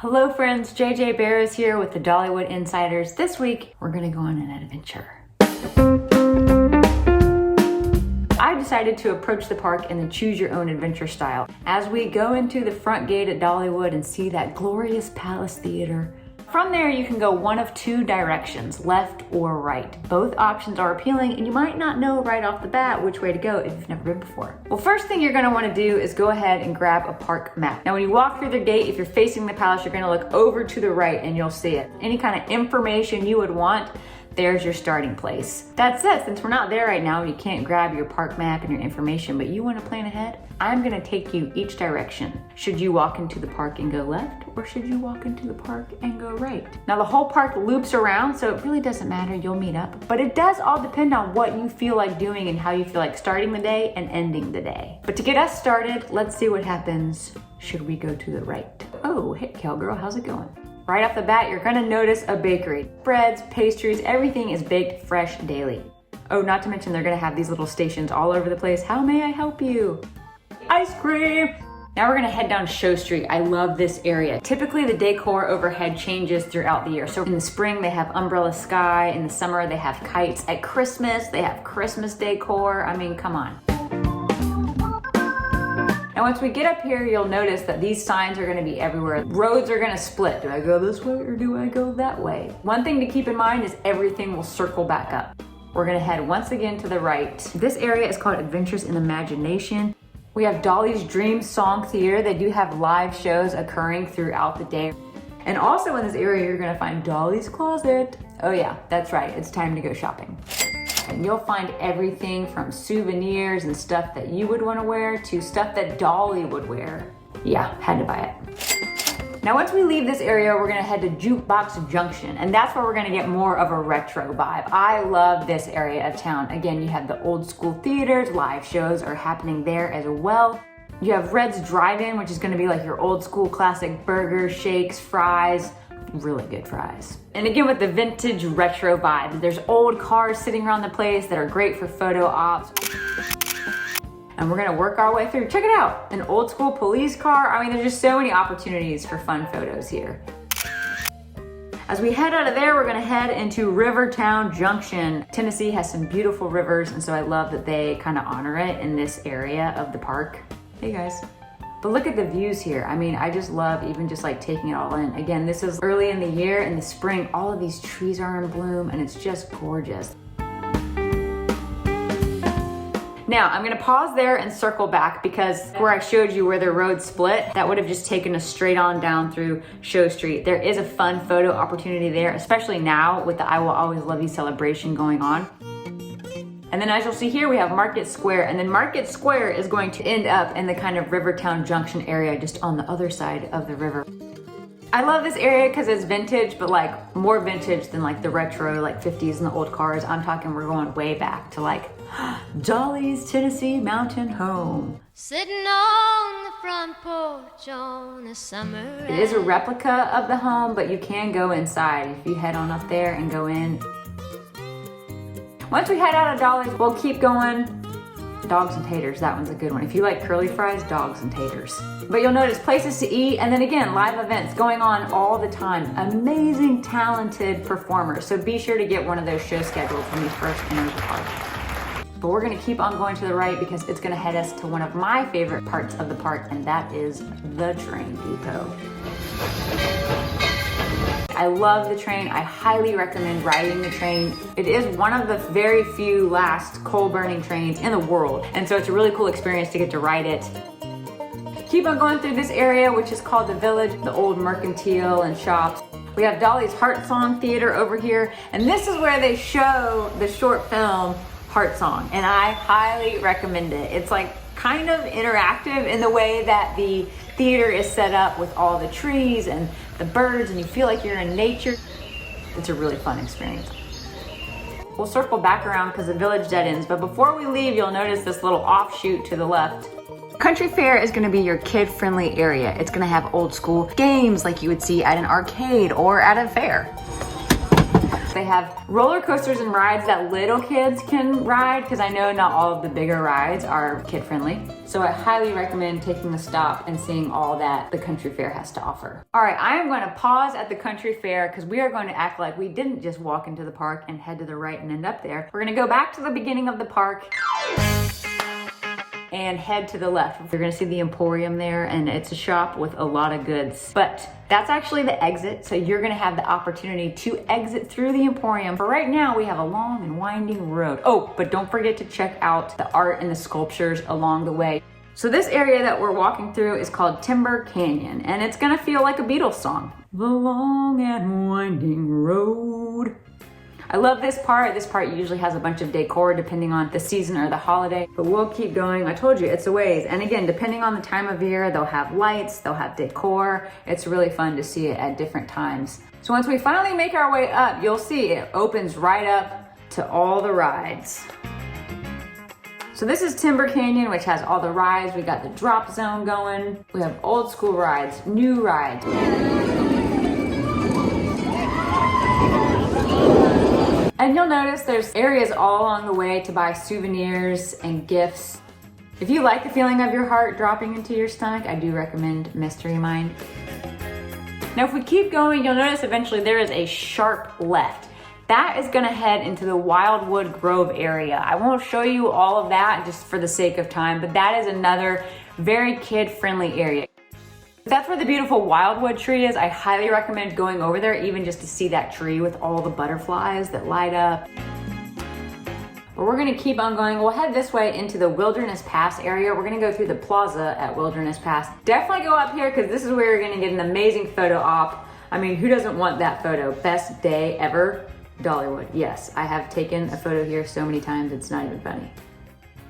Hello friends, JJ Bear is here with the Dollywood Insiders. This week, we're gonna go on an adventure. I decided to approach the park in the choose your own adventure style. As we go into the front gate at Dollywood and see that glorious Palace Theater, from there you can go one of two directions, left or right. Both options are appealing and you might not know right off the bat which way to go if you've never been before. Well, first thing you're gonna wanna do is go ahead and grab a park map. Now when you walk through the gate, if you're facing the palace, you're gonna look over to the right and you'll see it. Any kind of information you would want, there's your starting place. That said, since we're not there right now, you can't grab your park map and your information, but you want to plan ahead, I'm gonna take you each direction. Should you walk into the park and go left, or should you walk into the park and go right? Now the whole park loops around, so it really doesn't matter, you'll meet up. But it does all depend on what you feel like doing and how you feel like starting the day and ending the day. But to get us started, let's see what happens should we go to the right. Oh, hey cowgirl, how's it going? Right off the bat, you're gonna notice a bakery. Breads, pastries, everything is baked fresh daily. Oh, not to mention they're gonna have these little stations all over the place. How may I help you? Ice cream! Now we're gonna head down Show Street. I love this area. Typically the decor overhead changes throughout the year. So in the spring, they have umbrella sky. In the summer, they have kites. At Christmas, they have Christmas decor. I mean, come on. And once we get up here, you'll notice that these signs are gonna be everywhere. Roads are gonna split. Do I go this way or do I go that way? One thing to keep in mind is everything will circle back up. We're gonna head once again to the right. This area is called Adventures in Imagination. We have Dolly's Dream Song Theater. They do have live shows occurring throughout the day. And also in this area, you're gonna find Dolly's Closet. Oh yeah, that's right, it's time to go shopping. And you'll find everything from souvenirs and stuff that you would want to wear to stuff that Dolly would wear. Yeah, had to buy it. Now once we leave this area, we're gonna head to Jukebox Junction, and that's where we're gonna get more of a retro vibe. I love this area of town. Again, you have the old school theaters, live shows are happening there as well. You have Red's Drive-In, which is gonna be like your old school classic burgers, shakes, fries, really good fries. And again, with the vintage retro vibe, there's old cars sitting around the place that are great for photo ops. And we're gonna work our way through. Check it out, an old school police car. I mean, there's just so many opportunities for fun photos here. As we head out of there, we're gonna head into Rivertown Junction. Tennessee has some beautiful rivers, and so I love that they kind of honor it in this area of the park. Hey guys. But look at the views here. I mean, I just love even just like taking it all in. Again, this is early in the year. In the spring, all of these trees are in bloom and it's just gorgeous. Now, I'm gonna pause there and circle back because where I showed you where the road split, that would have just taken us straight on down through Show Street. There is a fun photo opportunity there, especially now with the I Will Always Love You celebration going on. And then as you'll see here, we have Market Square, and then Market Square is going to end up in the kind of Rivertown Junction area, just on the other side of the river. I love this area because it's vintage, but like more vintage than like the retro, like 50s and the old cars. I'm talking, we're going way back to like Dolly's Tennessee mountain home. Sitting on the front porch on a summer. It is a replica of the home, but you can go inside if you head on up there and go in. Once we head out of Dollys, we'll keep going. Dogs and taters, that one's a good one. If you like curly fries, dogs and taters. But you'll notice places to eat, and then again, live events going on all the time. Amazing, talented performers. So be sure to get one of those shows scheduled when you first enter the park. But we're gonna keep on going to the right because it's gonna head us to one of my favorite parts of the park, and that is the train depot. I love the train. I highly recommend riding the train. It is one of the very few last coal-burning trains in the world, and so it's a really cool experience to get to ride it. Keep on going through this area, which is called the Village, the old mercantile and shops. We have Dolly's Heart Song Theater over here, and this is where they show the short film Heart Song, and I highly recommend it. It's like kind of interactive in the way that the theater is set up with all the trees and the birds, and you feel like you're in nature. It's a really fun experience. We'll circle back around because the village dead ends, but before we leave, you'll notice this little offshoot to the left. Country Fair is gonna be your kid-friendly area. It's gonna have old school games like you would see at an arcade or at a fair. They have roller coasters and rides that little kids can ride, because I know not all of the bigger rides are kid friendly. So I highly recommend taking a stop and seeing all that the country fair has to offer. All right, I am going to pause at the country fair because we are going to act like we didn't just walk into the park and head to the right and end up there. We're going to go back to the beginning of the park and head to the left. You're gonna see the Emporium there, and it's a shop with a lot of goods. But that's actually the exit, so you're gonna have the opportunity to exit through the Emporium. For right now, we have a long and winding road. Oh, but don't forget to check out the art and the sculptures along the way. So this area that we're walking through is called Timber Canyon, and it's gonna feel like a Beatles song. The long and winding road. I love this part. This part usually has a bunch of decor depending on the season or the holiday, but we'll keep going. I told you, it's a ways. And again, depending on the time of year, they'll have lights, they'll have decor. It's really fun to see it at different times. So once we finally make our way up, you'll see it opens right up to all the rides. So this is Timber Canyon, which has all the rides. We got the drop zone going. We have old school rides, new rides. And you'll notice there's areas all along the way to buy souvenirs and gifts. If you like the feeling of your heart dropping into your stomach, I do recommend Mystery Mine. Now, if we keep going, you'll notice eventually there is a sharp left. That is gonna head into the Wildwood Grove area. I won't show you all of that just for the sake of time, but that is another very kid-friendly area. That's where the beautiful wildwood tree is. I highly recommend going over there even just to see that tree with all the butterflies that light up. But we're gonna keep on going. We'll head this way into the Wilderness Pass area. We're gonna go through the Plaza at Wilderness Pass. Definitely go up here because this is where you're gonna get an amazing photo op. I mean, who doesn't want that photo? Best day ever, Dollywood. Yes, I have taken a photo here so many times, it's not even funny.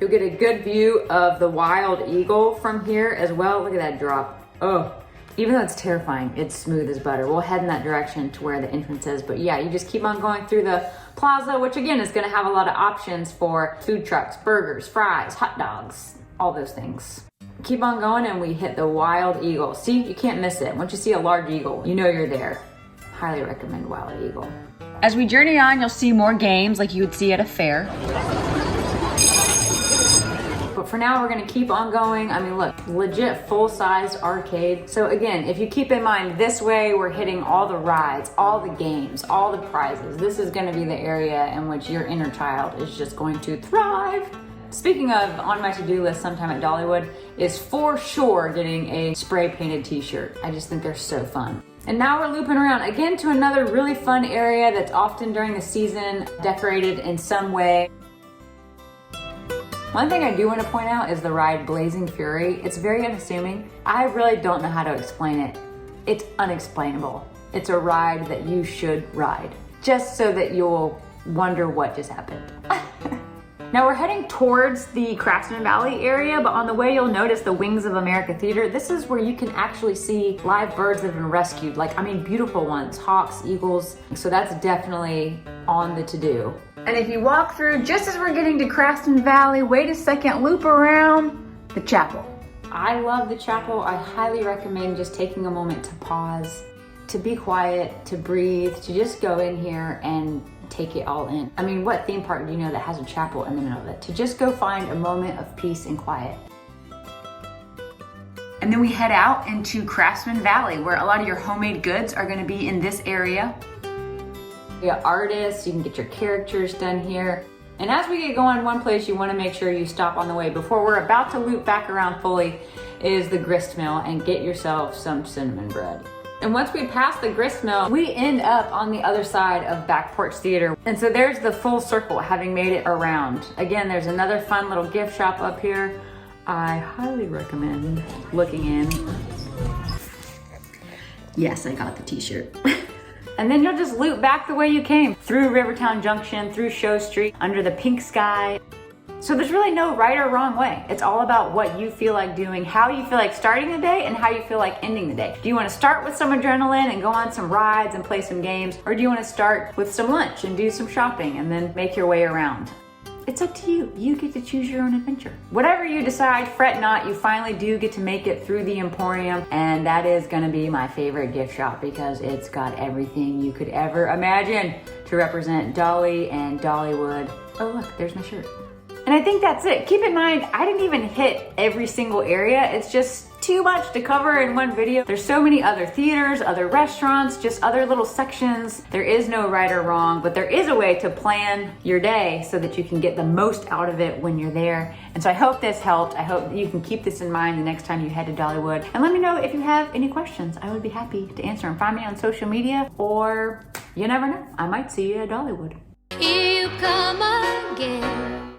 You'll get a good view of the wild eagle from here as well. Look at that drop. Oh, even though it's terrifying, it's smooth as butter. We'll head in that direction to where the entrance is. But yeah, you just keep on going through the plaza, which again is gonna have a lot of options for food trucks, burgers, fries, hot dogs, all those things. Keep on going and we hit the wild eagle. See, you can't miss it. Once you see a large eagle, you know you're there. Highly recommend wild eagle. As we journey on, you'll see more games like you would see at a fair. But for now, we're gonna keep on going. I mean, look, legit full-sized arcade. So again, if you keep in mind, this way we're hitting all the rides, all the games, all the prizes. This is gonna be the area in which your inner child is just going to thrive. Speaking of, on my to-do list sometime at Dollywood is for sure getting a spray painted t-shirt. I just think they're so fun. And now we're looping around again to another really fun area that's often during the season decorated in some way. One thing I do want to point out is the ride Blazing Fury. It's very unassuming. I really don't know how to explain it. It's unexplainable. It's a ride that you should ride, just so that you'll wonder what just happened. Now we're heading towards the Craftsman Valley area, but on the way you'll notice the Wings of America Theater. This is where you can actually see live birds that have been rescued. Like, I mean, beautiful ones, hawks, eagles. So that's definitely on the to-do. And if you walk through, just as we're getting to Craftsman Valley, wait a second, loop around the chapel. I love the chapel. I highly recommend just taking a moment to pause, to be quiet, to breathe, to just go in here and take it all in. I mean, what theme park do you know that has a chapel in the middle of it? To just go find a moment of peace and quiet. And then we head out into Craftsman Valley, where a lot of your homemade goods are gonna be in this area. You got artists, you can get your characters done here. And as we get going, one place you wanna make sure you stop on the way before we're about to loop back around fully is the grist mill and get yourself some cinnamon bread. And once we pass the grist mill, we end up on the other side of Back Porch Theater. And so there's the full circle, having made it around. Again, there's another fun little gift shop up here. I highly recommend looking in. Yes, I got the t-shirt. And then you'll just loop back the way you came, through Rivertown Junction, through Show Street, under the pink sky. So there's really no right or wrong way. It's all about what you feel like doing, how you feel like starting the day, and how you feel like ending the day. Do you want to start with some adrenaline and go on some rides and play some games? Or do you want to start with some lunch and do some shopping and then make your way around? it's up to you. You get to choose your own adventure. Whatever you decide, fret not. You finally do get to make it through the Emporium, and that is gonna be my favorite gift shop because it's got everything you could ever imagine to represent Dolly and Dollywood. Oh look, there's my shirt. And I think that's it. Keep in mind, I didn't even hit every single area. It's just too much to cover in one video. There's so many other theaters, other restaurants, just other little sections. There is no right or wrong, but there is a way to plan your day so that you can get the most out of it when you're there. And so I hope this helped. I hope you can keep this in mind the next time you head to Dollywood. And let me know if you have any questions. I would be happy to answer them. Find me on social media, or you never know, I might see you at Dollywood. Here you come again.